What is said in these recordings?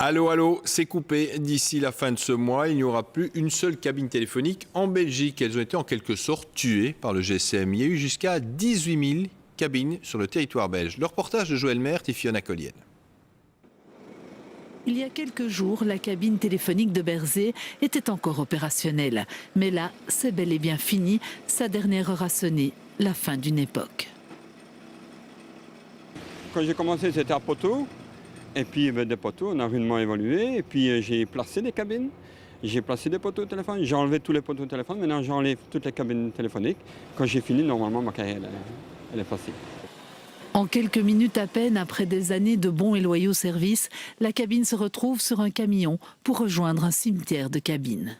Allô, allô, c'est coupé. D'ici la fin de ce mois, il n'y aura plus une seule cabine téléphonique en Belgique. Elles ont été en quelque sorte tuées par le GSM. Il y a eu jusqu'à 18 000 cabines sur le territoire belge. Le reportage de Joël Mert et Fiona Collienne. Il y a quelques jours, la cabine téléphonique de Berzé était encore opérationnelle. Mais là, c'est bel et bien fini. Sa dernière heure a sonné, la fin d'une époque. Quand j'ai commencé, c'était à poteaux. Et puis des poteaux, on a rudement évolué. Et puis j'ai placé des cabines. J'ai placé des poteaux de téléphone. J'ai enlevé tous les poteaux de téléphone. Maintenant, j'enlève toutes les cabines téléphoniques. Quand j'ai fini, normalement, ma carrière, elle est passée. En quelques minutes à peine, après des années de bons et loyaux services, la cabine se retrouve sur un camion pour rejoindre un cimetière de cabines.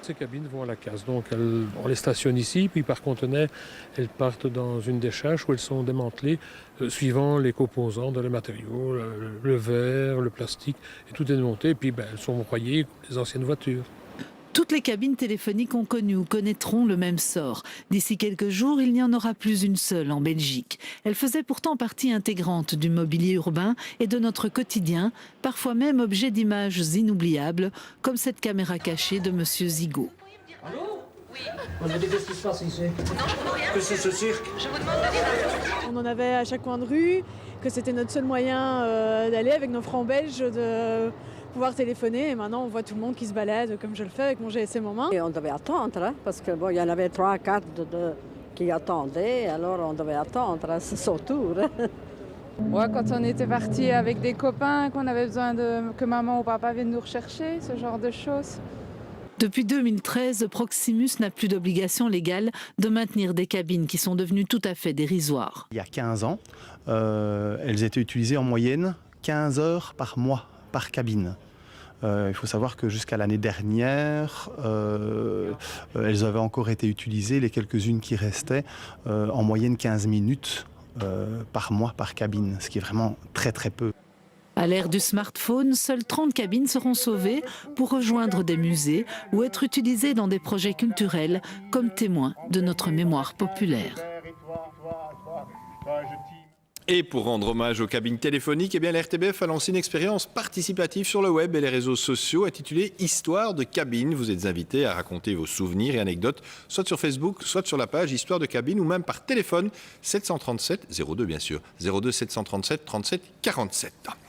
Ces cabines vont à la casse, donc on les stationne ici, puis par conteneur, elles partent dans une décharge où elles sont démantelées suivant les composants de les matériaux, le verre, le plastique, et tout est démonté, et puis elles sont broyées comme les anciennes voitures. Toutes les cabines téléphoniques ont connu ou connaîtront le même sort. D'ici quelques jours, il n'y en aura plus une seule en Belgique. Elle faisait pourtant partie intégrante du mobilier urbain et de notre quotidien, parfois même objet d'images inoubliables, comme cette caméra cachée de Monsieur Zigo. Allô? Oui. On me dit qu'est-ce qui se passe ici? Non, je ne vois rien. Que c'est ce cirque? Je vous demande de dire. On en avait à chaque coin de rue, que c'était notre seul moyen d'aller avec nos francs belges, de pouvoir téléphoner. Et maintenant, on voit tout le monde qui se balade, comme je le fais avec mon GSM en main. Et on devait attendre, hein, parce que bon, il y en avait 3 à 4 qui attendaient, alors on devait attendre, hein, c'est son tour. Ouais, quand on était partis avec des copains, qu'on avait besoin que maman ou papa viennent nous rechercher, ce genre de choses. Depuis 2013, Proximus n'a plus d'obligation légale de maintenir des cabines qui sont devenues tout à fait dérisoires. Il y a 15 ans, elles étaient utilisées en moyenne 15 heures par mois par cabine. Il faut savoir que jusqu'à l'année dernière, elles avaient encore été utilisées, les quelques-unes qui restaient, en moyenne 15 minutes par mois par cabine, ce qui est vraiment très très peu. À l'ère du smartphone, seules 30 cabines seront sauvées pour rejoindre des musées ou être utilisées dans des projets culturels comme témoins de notre mémoire populaire. Et pour rendre hommage aux cabines téléphoniques, eh bien, la RTBF a lancé une expérience participative sur le web et les réseaux sociaux intitulée « Histoire de cabine ». Vous êtes invités à raconter vos souvenirs et anecdotes, soit sur Facebook, soit sur la page « Histoire de cabine » ou même par téléphone 737 02 bien sûr, 02 737 37 47.